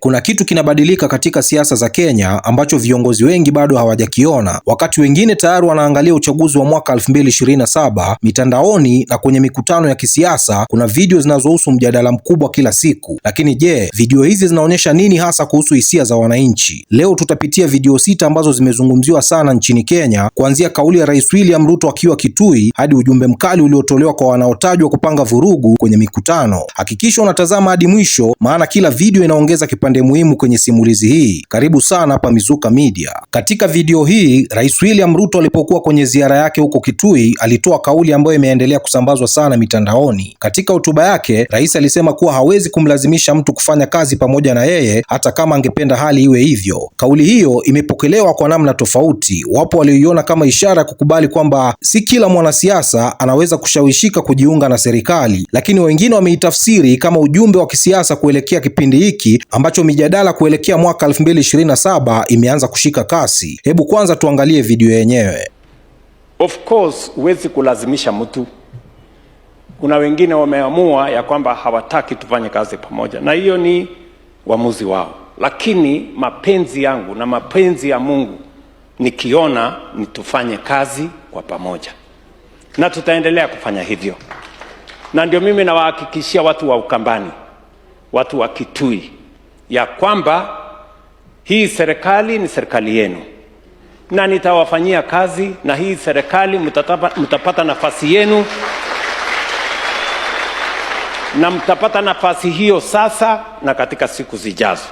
Kuna kitu kinabadilika katika siasa za Kenya ambacho viongozi wengi bado hawajakiona, wakati wengine tayari wanaangalia uchaguzi wa mwaka 2027. Mitandaoni na kwenye mikutano ya kisiasa kuna video zinazohusu mjadala mkubwa kila siku. Lakini video hizi zinaonyesha nini hasa kuhusu hisia za wananchi? Leo tutapitia video 6 ambazo zimezungumziwa sana nchini Kenya, kuanzia kauli ya Rais William Ruto akiwa Kitui hadi ujumbe mkali uliotolewa kwa wanaotajwa kupanga vurugu kwenye mikutano. Hakikisha unatazama hadi mwisho, maana kila video inaongeza kipande muhimu kwenye simulizi hii. Karibu sana hapa Mizuka Media. Katika video hii, Rais William Ruto alipokuwa kwenye ziara yake huko Kitui, alitoa kauli ambayo imeendelea kusambazwa sana mitandaoni. Katika hotuba yake, rais alisema kuwa hawezi kumlazimisha mtu kufanya kazi pamoja na yeye hata kama angependa hali iwe hivyo. Kauli hiyo imepokelewa kwa namna tofauti. Wapo walioiona kama ishara ya kukubali kwamba si kila mwanasiasa anaweza kushawishika kujiunga na serikali, lakini wengine wameitafsiri kama ujumbe wa kisiasa kuelekea kipindi hiki ambacho mijadala kuelekea mwaka 2027 imeanza kushika kasi. Hebu kwanza tuangalie video yenyewe. Of course, huwezi kulazimisha mtu. Kuna wengine wameamua ya kwamba hawataki tufanye kazi pamoja, na hiyo ni uamuzi wao. Lakini mapenzi yangu na mapenzi ya Mungu nikiona ni tufanye kazi kwa pamoja, na tutaendelea kufanya hivyo. Na ndio mimi nawahakikishia watu wa Ukambani, watu wa Kitui, ya kwamba hii serikali ni serikali yenu na nitawafanyia kazi, na hii serikali mtapata nafasi yenu, na mtapata nafasi hiyo sasa na katika siku zijazo.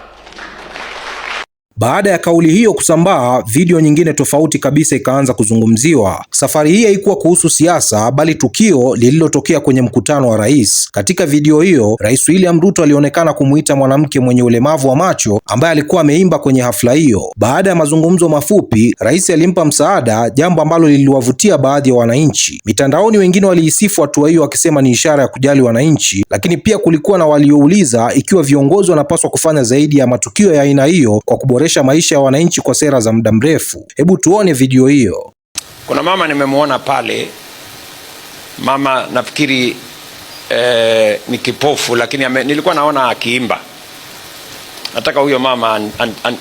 Baada ya kauli hiyo kusambaa, video nyingine tofauti kabisa ikaanza kuzungumziwa. Safari hii haikuwa kuhusu siasa, bali tukio lililotokea kwenye mkutano wa rais. Katika video hiyo, Rais William Ruto alionekana kumuita mwanamke mwenye ulemavu wa macho ambaye alikuwa ameimba kwenye hafla hiyo. Baada ya mazungumzo mafupi, rais alimpa msaada, jambo ambalo liliwavutia baadhi ya wananchi. Mitandaoni wengine waliisifu hatua hiyo wakisema ni ishara ya kujali wananchi, lakini pia kulikuwa na waliouliza ikiwa viongozi wanapaswa kufanya zaidi ya matukio ya aina hiyo kwa kuboresha maisha ya wananchi kwa sera za muda mrefu. Hebu tuone video hiyo. Kuna mama nimemuona pale, mama nafikiri ni kipofu, lakini nilikuwa naona akiimba. Nataka huyo mama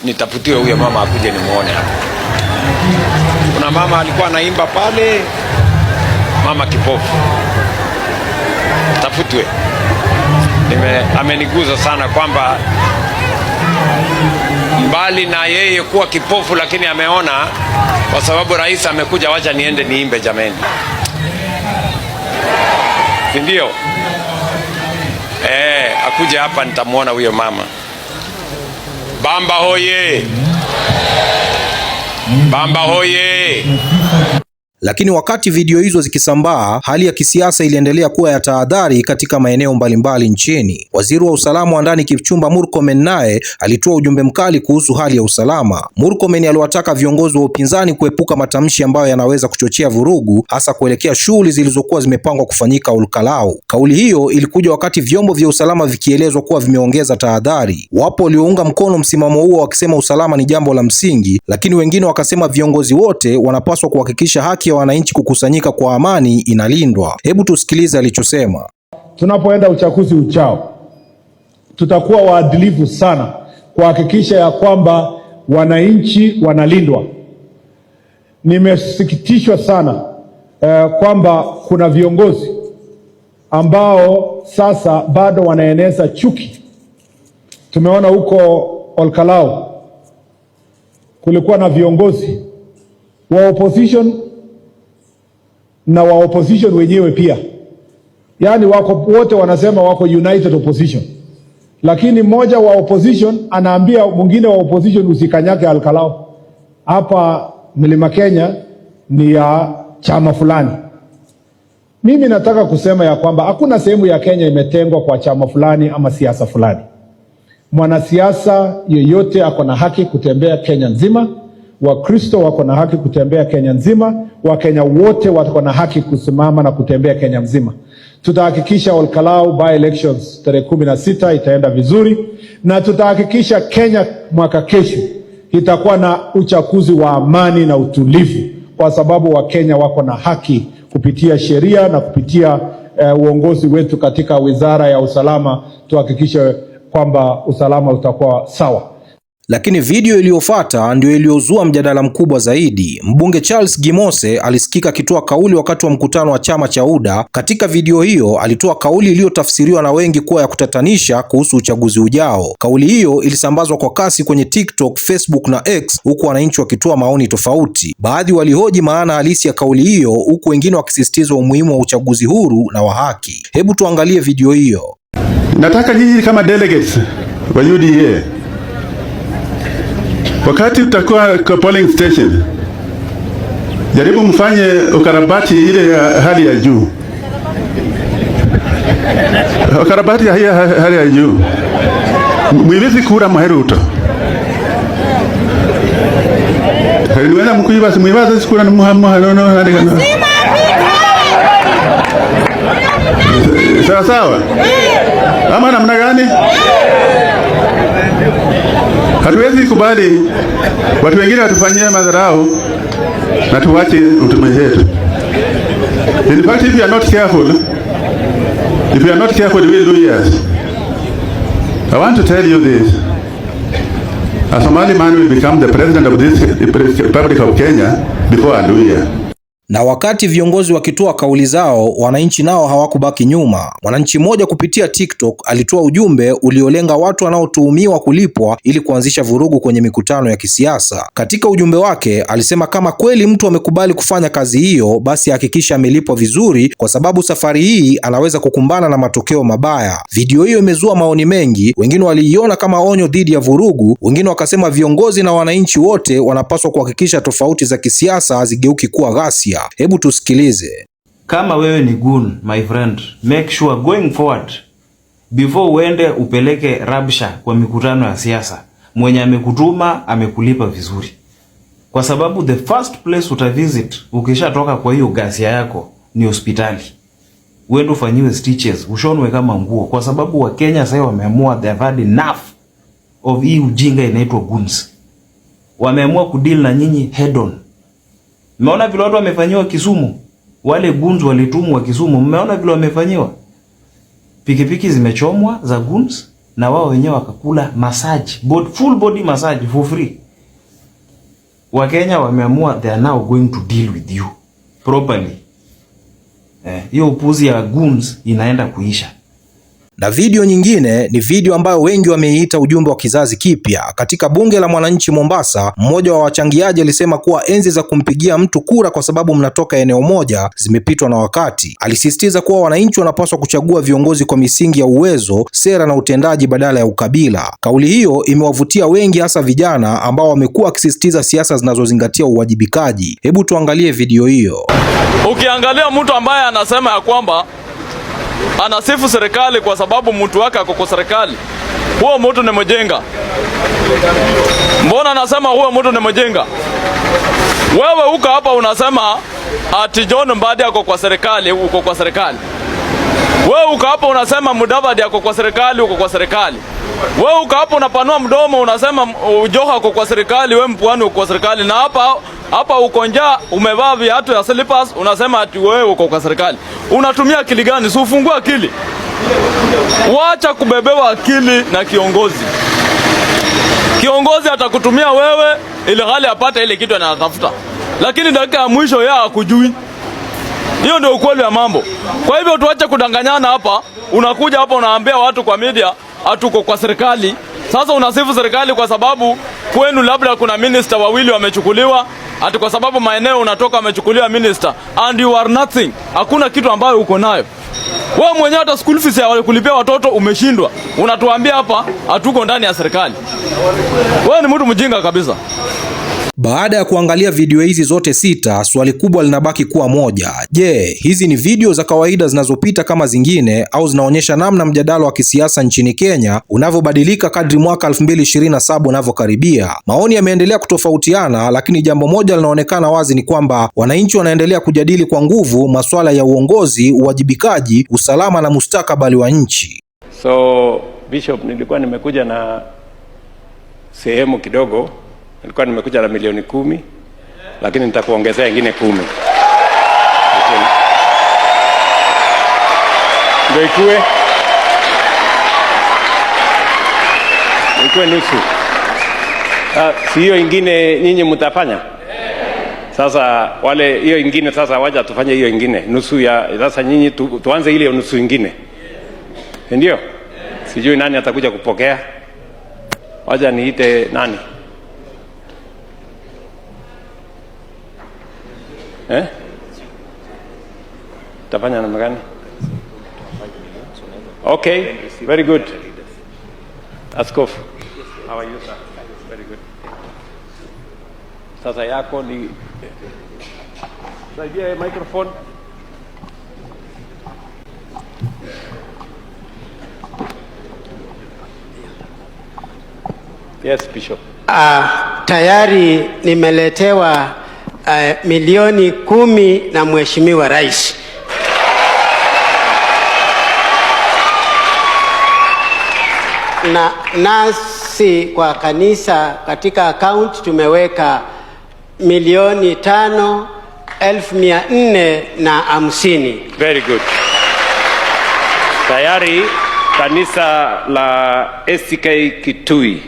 nitafutiwe huyo mama akuje nimuone hapa. Kuna mama alikuwa anaimba pale, mama kipofu, tafutwe. Ameniguza sana kwamba mbali na yeye kuwa kipofu, lakini ameona, kwa sababu rais amekuja, wacha niende niimbe jameni. Ndio akuje hapa nitamuona huyo mama. Bamba hoye! Bamba hoye! Lakini wakati video hizo zikisambaa, hali ya kisiasa iliendelea kuwa ya tahadhari katika maeneo mbalimbali nchini. Waziri wa usalama wa ndani Kipchumba Murkomen naye alitoa ujumbe mkali kuhusu hali ya usalama. Murkomen aliwataka viongozi wa upinzani kuepuka matamshi ambayo yanaweza kuchochea vurugu, hasa kuelekea shughuli zilizokuwa zimepangwa kufanyika Olkalau. Kauli hiyo ilikuja wakati vyombo vya usalama vikielezwa kuwa vimeongeza tahadhari. Wapo waliounga mkono msimamo huo wakisema usalama ni jambo la msingi, lakini wengine wakasema viongozi wote wanapaswa kuhakikisha haki ya wananchi kukusanyika kwa amani inalindwa. Hebu tusikilize alichosema. Tunapoenda uchaguzi ujao, tutakuwa waadilifu sana kuhakikisha ya kwamba wananchi wanalindwa. Nimesikitishwa sana kwamba kuna viongozi ambao sasa bado wanaeneza chuki. Tumeona huko Olkalau kulikuwa na viongozi wa opposition na wa opposition wenyewe pia, yaani wako wote wanasema wako united opposition, lakini mmoja wa opposition anaambia mwingine wa opposition usikanyake Olkalau, hapa Mlima Kenya ni ya chama fulani. Mimi nataka kusema ya kwamba hakuna sehemu ya Kenya imetengwa kwa chama fulani ama siasa fulani. Mwanasiasa yeyote ako na haki kutembea Kenya nzima. Wakristo wako na haki kutembea Kenya nzima. Wakenya wote wako na haki kusimama na kutembea Kenya nzima. Tutahakikisha Olkalau by elections tarehe 16 itaenda vizuri, na tutahakikisha Kenya mwaka kesho itakuwa na uchaguzi wa amani na utulivu, kwa sababu Wakenya wako na haki kupitia sheria na kupitia uongozi wetu katika Wizara ya Usalama. Tuhakikishe kwamba usalama utakuwa sawa. Lakini video iliyofuata ndio iliyozua mjadala mkubwa zaidi. Mbunge Charles Gimose alisikika akitoa kauli wakati wa mkutano wa chama cha UDA. Katika video hiyo alitoa kauli iliyotafsiriwa na wengi kuwa ya kutatanisha kuhusu uchaguzi ujao. Kauli hiyo ilisambazwa kwa kasi kwenye TikTok, Facebook na X, huku wananchi wakitoa maoni tofauti. Baadhi walihoji maana halisi ya kauli hiyo, huku wengine wakisisitiza umuhimu wa uchaguzi huru na wa haki. Hebu tuangalie video hiyo. Nataka nyinyi kama delegates wa UDA, wakati utakuwa kwa polling station, jaribu mfanye ukarabati ile ya hali ya juu. Ukarabati ya hali ya juu. Mwivizi kura Ruto. Niweza mkuiba mwivaza sikura na Muhammad sawa sawa. Ama namna gani? Hatuwezi kubali watu wengine watufanyie madharau na tuwache utume wetu. In fact, if you are not careful, we will do years. I want to tell you this. A Somali man will become the president of this Republic of Kenya before a new year. Na wakati viongozi wakitoa kauli zao, wananchi nao hawakubaki nyuma. Mwananchi mmoja kupitia TikTok alitoa ujumbe uliolenga watu wanaotuhumiwa kulipwa ili kuanzisha vurugu kwenye mikutano ya kisiasa. Katika ujumbe wake alisema kama kweli mtu amekubali kufanya kazi hiyo, basi hakikisha amelipwa vizuri, kwa sababu safari hii anaweza kukumbana na matokeo mabaya. Video hiyo imezua maoni mengi, wengine waliiona kama onyo dhidi ya vurugu, wengine wakasema viongozi na wananchi wote wanapaswa kuhakikisha tofauti za kisiasa hazigeuki kuwa ghasia. Hebu tusikilize. Kama wewe ni goon, my friend, make sure going forward, before uende upeleke rabsha kwa mikutano ya siasa, mwenye amekutuma amekulipa vizuri. Kwa sababu the first place utavisit ukishatoka kwa hiyo ghasia yako ni hospitali. Uende ufanyiwe stitches, ushonwe kama nguo, kwa sababu wa Kenya sasa wameamua they have had enough of hii ujinga inaitwa goons. Wameamua kudeal na nyinyi head on. Mmeona vile watu wamefanyiwa Kisumu? Wale goons walitumwa Kisumu, mmeona vile wamefanyiwa? Pikipiki zimechomwa za goons na wao wenyewe wakakula massage, full body massage for free. Wakenya wameamua they are now going to deal with you properly. Hiyo upuzi ya goons inaenda kuisha. Na video nyingine ni video ambayo wengi wameiita ujumbe wa kizazi kipya. Katika bunge la mwananchi Mombasa, mmoja wa wachangiaji alisema kuwa enzi za kumpigia mtu kura kwa sababu mnatoka eneo moja zimepitwa na wakati. Alisisitiza kuwa wananchi wanapaswa kuchagua viongozi kwa misingi ya uwezo, sera na utendaji badala ya ukabila. Kauli hiyo imewavutia wengi, hasa vijana ambao wamekuwa wakisisitiza siasa zinazozingatia uwajibikaji. Hebu tuangalie video hiyo. Ukiangalia mtu ambaye anasema ya kwamba anasifu serikali kwa sababu mtu wake ako kwa serikali, huo mtu ni mjenga. Mbona anasema huo mtu ni mjenga? Wewe uko hapa unasema ati John Mbadi ako kwa serikali, uko kwa serikali. Wewe uko hapa unasema Mudavadi ako kwa serikali, uko kwa serikali. Wewe uko hapa unapanua mdomo unasema Joho ako kwa serikali, wewe Mpwani uko kwa serikali, na hapa uko njaa umevaa viatu ya slippers unasema ati wewe uko kwa serikali. Unatumia akili gani? Si ufungue akili. Wacha kubebewa akili na kiongozi. Kiongozi atakutumia wewe ili hali apate ile kitu anatafuta, lakini dakika ya mwisho yeye hakujui. Hiyo ndio ukweli wa mambo. Kwa hivyo tuache kudanganyana hapa. Unakuja hapa unaambia watu kwa media hatuko kwa serikali. Sasa unasifu serikali kwa sababu kwenu labda kuna minister wawili wamechukuliwa, ati kwa sababu maeneo unatoka wamechukuliwa minister, and you are nothing. Hakuna kitu ambayo uko nayo. Wewe mwenyewe hata school fees ya kulipia watoto umeshindwa. Unatuambia hapa hatuko ndani ya serikali. Wewe ni mtu mjinga kabisa. Baada ya kuangalia video hizi zote sita, swali kubwa linabaki kuwa moja. Je, hizi ni video za kawaida zinazopita kama zingine au zinaonyesha namna mjadala wa kisiasa nchini Kenya unavyobadilika kadri mwaka 2027 unavyokaribia? Maoni yameendelea kutofautiana, lakini jambo moja linaonekana wazi ni kwamba wananchi wanaendelea kujadili kwa nguvu masuala ya uongozi, uwajibikaji, usalama na mustakabali wa nchi. So Bishop, nilikuwa nimekuja na sehemu kidogo. Nilikuwa nimekuja na milioni 10, lakini nitakuongezea nyingine 10. Ndio ikue. ikuwe nusu. Si hiyo ingine nyinyi mtafanya? Sasa wale hiyo ingine sasa waja tufanye hiyo ingine nusu ya sasa, nyinyi tuanze ile nusu ingine, ndio? Sijui nani atakuja kupokea, waja niite nani? Tafanya namna gani? Okay, very good. Askofu, how are you sir? Very good. Sasa yako ni saidia microphone. Yes, Bishop. Tayari nimeletewa milioni 10 na Mheshimiwa Rais. Na nasi kwa kanisa katika account tumeweka milioni 5,450. Very good. Tayari kanisa la ACK Kitui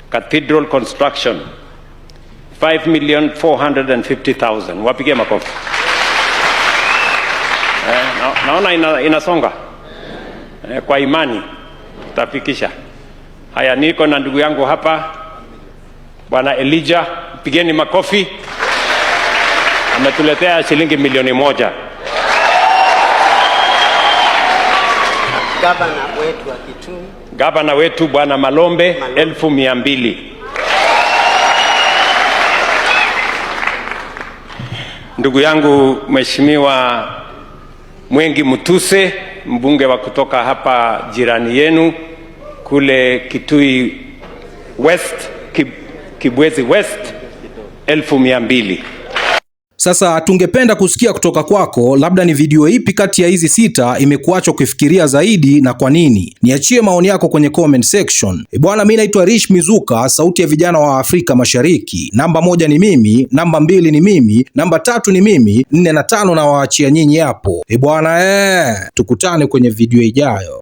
Cathedral Construction 5,450,000. Wapige makofi. Naona inasonga. Kwa imani tafikisha. Haya, niko na ndugu yangu hapa Bwana Elijah, pigeni makofi. Ametuletea shilingi milioni 1. Gavana wetu wa Kitui, gavana wetu Bwana Malombe 1,200. Ndugu yangu Mheshimiwa Mwengi Mutuse, mbunge wa kutoka hapa jirani yenu kule Kitui West, Kibwezi West, 1,200. Sasa tungependa kusikia kutoka kwako, labda ni video ipi kati ya hizi 6 imekuacha ukifikiria zaidi na kwa nini? Niachie maoni yako kwenye comment section. Bwana, mimi naitwa Rish Mizuka, sauti ya vijana wa Afrika Mashariki. Namba 1 ni mimi, namba 2 ni mimi, namba 3 ni mimi, 4 na 5 na waachia nyinyi hapo. Bwana, tukutane kwenye video ijayo.